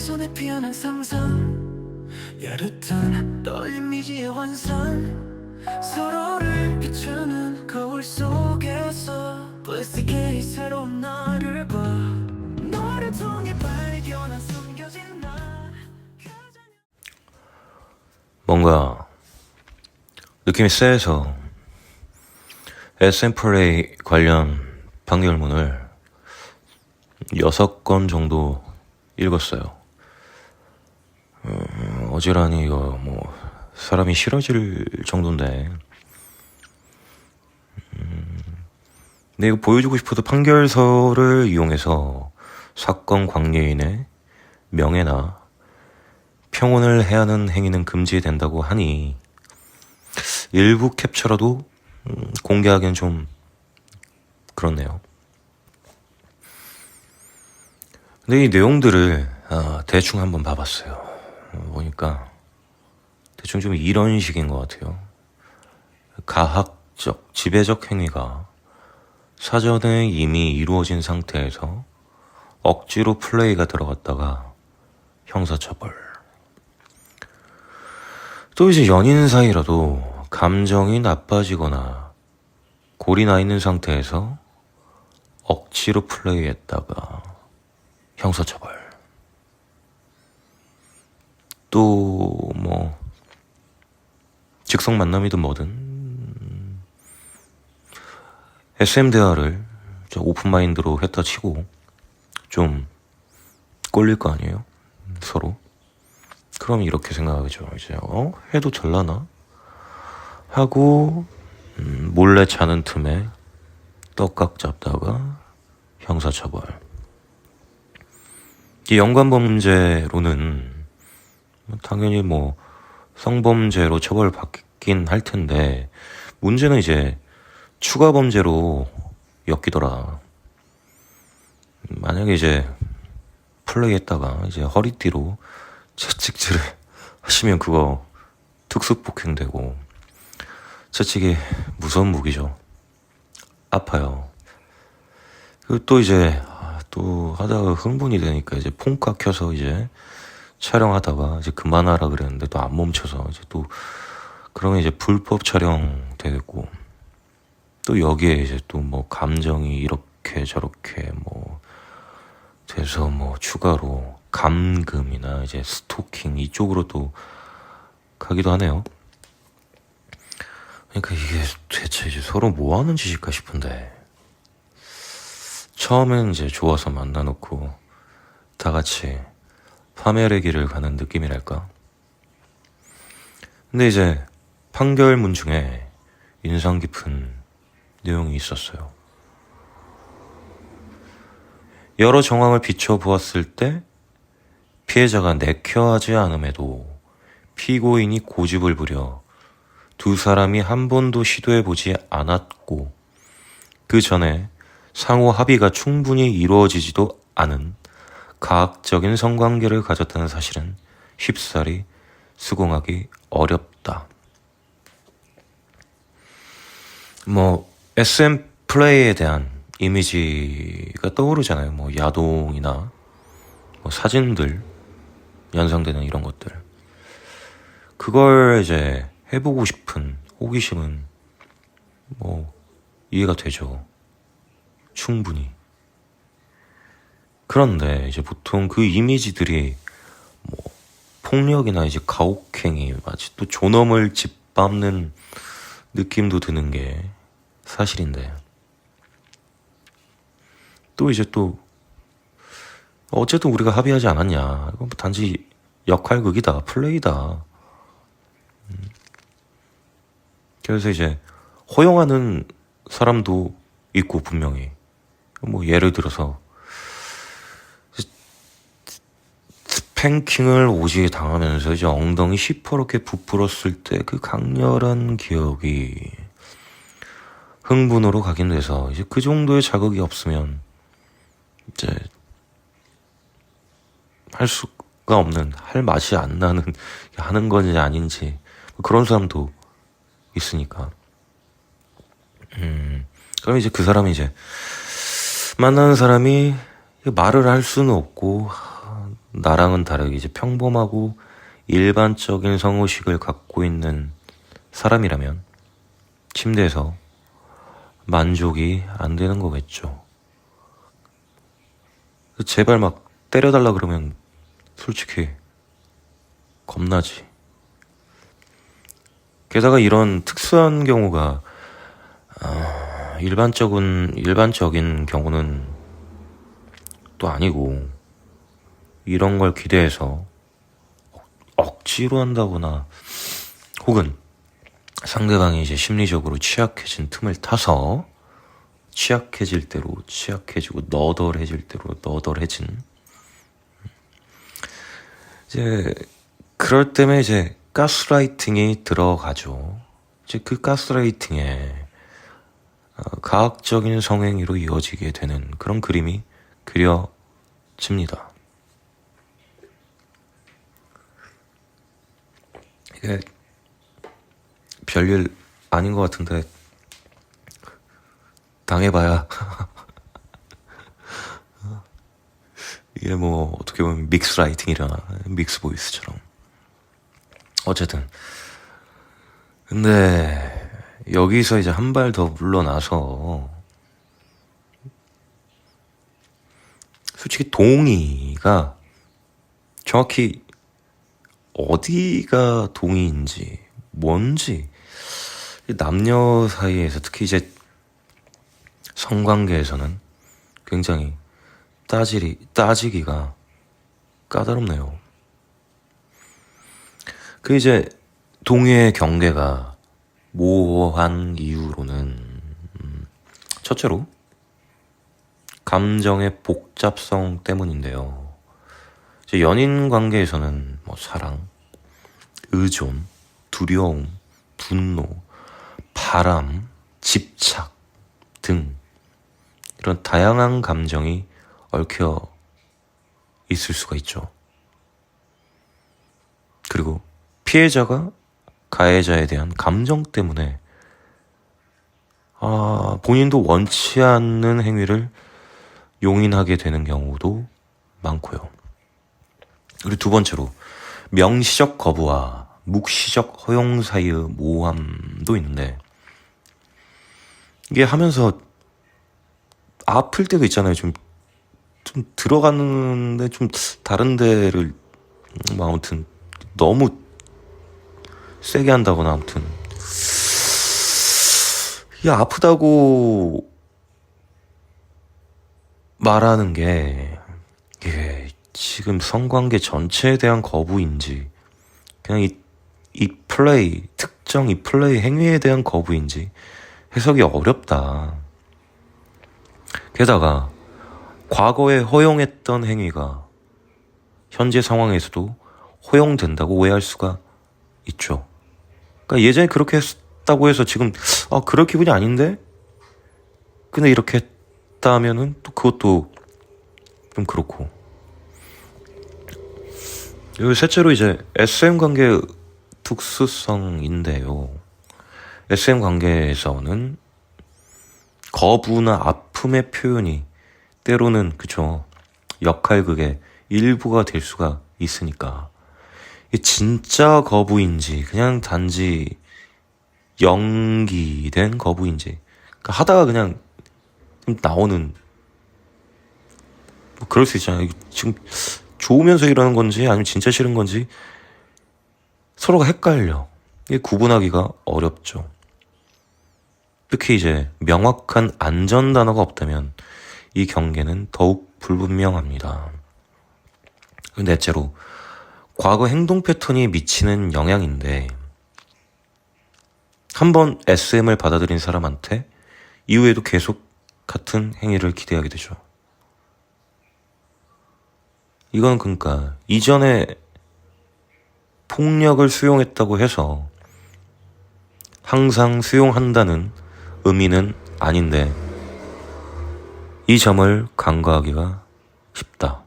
손에 피어난 상상 야릇한 떨림 미지의 환상 서로를 비추는 거울 속에서 플라스틱 K의 새로운 나를 봐 너를 통해 발견한 숨겨진 나 뭔가 느낌이 쎄해서 SM 플레이 관련 판결문을 6권 정도 읽었어요. 어지간히 이거 뭐 사람이 싫어질 정도인데 근데 이거 보여주고 싶어도 판결서를 이용해서 사건 광래인의 명예나 평온을 해하는 행위는 금지된다고 하니 일부 캡처라도 공개하기엔 좀 그렇네요. 근데 이 내용들을 대충 한번 봐봤어요. 보니까 대충 좀 이런 식인 것 같아요. 가학적, 지배적 행위가 사전에 이미 이루어진 상태에서 억지로 플레이가 들어갔다가 형사처벌. 또 이제 연인 사이라도 감정이 나빠지거나 골이 나 있는 상태에서 억지로 플레이했다가 형사처벌. 또 뭐 직성 만남이든 뭐든 SM 대화를 오픈마인드로 했다 치고 좀 꼴릴 거 아니에요? 서로. 그럼 이렇게 생각하죠. 이제 해도 될라나? 하고 몰래 자는 틈에 떡각 잡다가 형사처벌. 이 연관범죄로는 당연히 뭐 성범죄로 처벌받긴 할 텐데 문제는 이제 추가범죄로 엮이더라. 만약에 이제 플레이했다가 이제 허리띠로 채찍질을 하시면 그거 특수폭행되고 채찍이 무서운 무기죠. 아파요. 그리고 또 이제 또 하다가 흥분이 되니까 이제 폰카 켜서 이제 촬영하다가 이제 그만하라 그랬는데 또 안 멈춰서 이제 또 그러면 이제 불법 촬영 되겠고 또 여기에 이제 또 뭐 감정이 이렇게 저렇게 뭐 돼서 뭐 추가로 감금이나 이제 스토킹 이쪽으로 또 가기도 하네요. 그러니까 이게 대체 이제 서로 뭐 하는 짓일까 싶은데 처음엔 이제 좋아서 만나놓고 다 같이 파멸의 길을 가는 느낌이랄까. 근데 이제 판결문 중에 인상 깊은 내용이 있었어요. 여러 정황을 비춰보았을 때 피해자가 내켜하지 않음에도 피고인이 고집을 부려 두 사람이 한 번도 시도해보지 않았고 그 전에 상호 합의가 충분히 이루어지지도 않은 가학적인 성관계를 가졌다는 사실은 쉽사리 수긍하기 어렵다. 뭐 SM 플레이에 대한 이미지가 떠오르잖아요. 뭐 야동이나 뭐 사진들 연상되는 이런 것들. 그걸 이제 해보고 싶은 호기심은 뭐 이해가 되죠. 충분히. 그런데 이제 보통 그 이미지들이 뭐 폭력이나 이제 가혹행위, 마치 또 존엄을 짓밟는 느낌도 드는 게 사실인데 또 이제 또 어쨌든 우리가 합의하지 않았냐. 이건 단지 역할극이다, 플레이다. 그래서 이제 허용하는 사람도 있고 분명히 뭐 예를 들어서 스팽킹을 오지게 당하면서 이제 엉덩이 시퍼렇게 부풀었을 때 그 강렬한 기억이 흥분으로 각인돼서 이제 그 정도의 자극이 없으면 이제 할 수가 없는, 할 맛이 안 나는 하는 건지 아닌지 그런 사람도 있으니까. 그럼 이제 그 사람이 이제 만나는 사람이 말을 할 수는 없고 나랑은 다르게 이제 평범하고 일반적인 성의식을 갖고 있는 사람이라면 침대에서 만족이 안 되는 거겠죠. 제발 막 때려달라 그러면 솔직히 겁나지. 게다가 이런 특수한 경우가 일반적인 경우는 또 아니고, 이런 걸 기대해서 억지로 한다거나 혹은 상대방이 이제 심리적으로 취약해진 틈을 타서 취약해질 대로 취약해지고 너덜해질 대로 너덜해진, 이제 그럴 때면 이제 가스라이팅이 들어가죠. 이제 그 가스라이팅에 가학적인 성행위로 이어지게 되는 그런 그림이 그려집니다. 이게 별일 아닌 것 같은데 당해봐야 이게 뭐 어떻게 보면 믹스 라이팅이라 믹스 보이스처럼. 어쨌든 근데 여기서 이제 한 발 더 물러나서 솔직히 동의가 정확히 어디가 동의인지 뭔지, 남녀 사이에서 특히 이제 성관계에서는 굉장히 따지기가 까다롭네요. 그 이제 동의의 경계가 모호한 이유로는 첫째로 감정의 복잡성 때문인데요. 이제 연인 관계에서는 뭐 사랑, 의존, 두려움, 분노, 바람, 집착 등 이런 다양한 감정이 얽혀 있을 수가 있죠. 그리고 피해자가 가해자에 대한 감정 때문에 본인도 원치 않는 행위를 용인하게 되는 경우도 많고요. 그리고 두 번째로 명시적 거부와 묵시적 허용 사이의 모호함도 있는데, 이게 하면서 아플 때도 있잖아요. 좀 들어가는데 좀 다른 데를 뭐 아무튼 너무 세게 한다거나, 아무튼 이게 아프다고 말하는 게 이게 지금 성관계 전체에 대한 거부인지, 그냥 이 플레이, 특정 이 플레이 행위에 대한 거부인지 해석이 어렵다. 게다가 과거에 허용했던 행위가 현재 상황에서도 허용된다고 오해할 수가 있죠. 그러니까 예전에 그렇게 했다고 해서 지금 그럴 기분이 아닌데? 근데 이렇게 했다 하면은 또 그것도 좀 그렇고. 그리고 셋째로 이제 SM 관계의 특수성인데요. SM 관계에서는 거부나 아픔의 표현이 때로는 역할극의 일부가 될 수가 있으니까, 이게 진짜 거부인지 그냥 단지 연기된 거부인지, 그러니까 하다가 그냥 나오는, 뭐 그럴 수 있잖아요. 지금 좋으면서 이러는 건지 아니면 진짜 싫은 건지 서로가 헷갈려. 이게 구분하기가 어렵죠. 특히 이제 명확한 안전 단어가 없다면 이 경계는 더욱 불분명합니다. 넷째로 과거 행동 패턴이 미치는 영향인데, 한번 SM을 받아들인 사람한테 이후에도 계속 같은 행위를 기대하게 되죠. 이건 그러니까 이전에 폭력을 수용했다고 해서 항상 수용한다는 의미는 아닌데, 이 점을 간과하기가 쉽다.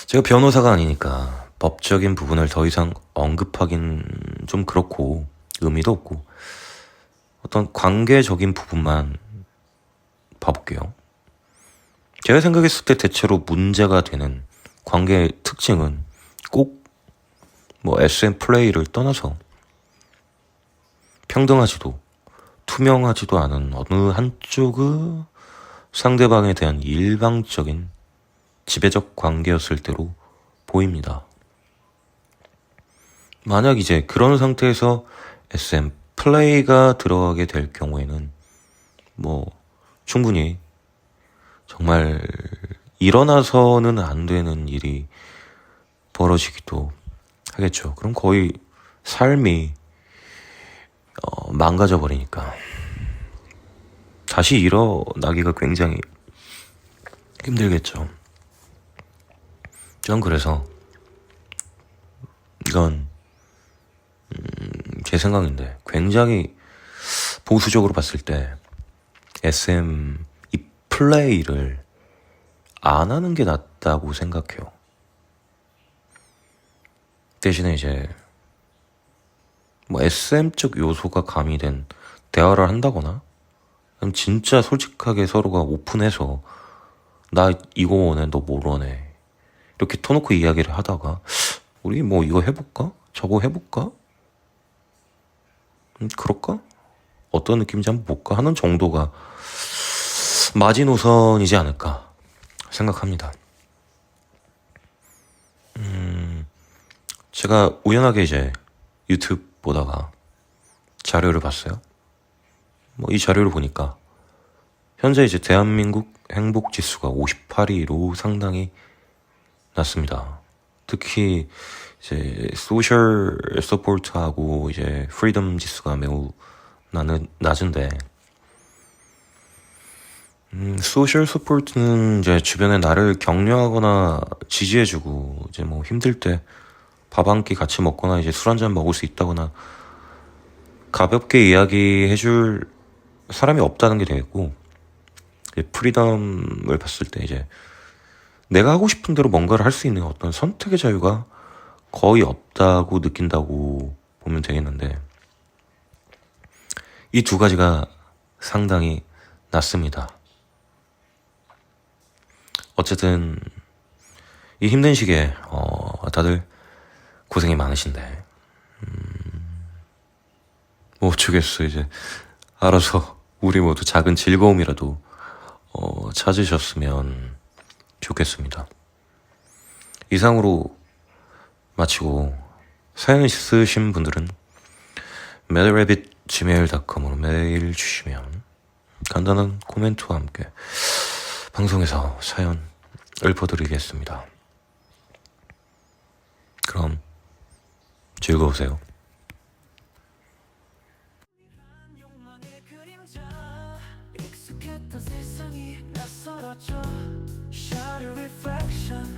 제가 변호사가 아니니까 법적인 부분을 더 이상 언급하긴 좀 그렇고 의미도 없고, 어떤 관계적인 부분만 봐볼게요. 제가 생각했을 때 대체로 문제가 되는 관계의 특징은 꼭 뭐 SM 플레이를 떠나서 평등하지도 투명하지도 않은 어느 한쪽의 상대방에 대한 일방적인 지배적 관계였을 때로 보입니다. 만약 이제 그런 상태에서 SM 플레이가 들어가게 될 경우에는 뭐 충분히 정말 일어나서는 안 되는 일이 벌어지기도 하겠죠. 그럼 거의 삶이 망가져 버리니까 다시 일어나기가 굉장히 힘들겠죠. 전 그래서 이건 제 생각인데 굉장히 보수적으로 봤을 때 SM 이 플레이를 안 하는 게 낫다고 생각해요. 대신에 이제 뭐 SM 쪽 요소가 가미된 대화를 한다거나 그럼 진짜 솔직하게 서로가 오픈해서 나 이거 원해 너 뭘 원해 이렇게 터놓고 이야기를 하다가 우리 뭐 이거 해볼까? 저거 해볼까? 그럴까? 어떤 느낌인지 한번 볼까? 하는 정도가 마지노선이지 않을까 생각합니다. 제가 우연하게 이제 유튜브 보다가 자료를 봤어요. 뭐 이 자료를 보니까 현재 이제 대한민국 행복 지수가 58위로 상당히 낮습니다. 특히 이제 소셜 서포트하고 이제 프리덤 지수가 매우 낮은데 소셜 서포트는 이제 주변에 나를 격려하거나 지지해주고 이제 뭐 힘들 때 밥 한 끼 같이 먹거나 이제 술 한 잔 먹을 수 있다거나 가볍게 이야기해줄 사람이 없다는 게 되겠고 프리덤을 봤을 때 이제 내가 하고 싶은 대로 뭔가를 할 수 있는 어떤 선택의 자유가 거의 없다고 느낀다고 보면 되겠는데 이 두 가지가 상당히 낮습니다. 어쨌든 이 힘든 시기에 다들 고생이 많으신데 뭐 어쩌겠어. 이제 알아서 우리 모두 작은 즐거움이라도 찾으셨으면 좋겠습니다. 이상으로 마치고 사연 있으신 분들은 metalrabbit@gmail.com으로 메일 주시면 간단한 코멘트와 함께 방송에서 사연 읊어드리겠습니다. 그럼 즐거우세요. 욕망의 그림자 익숙했던 세상이 낯설어져 Shadow reflection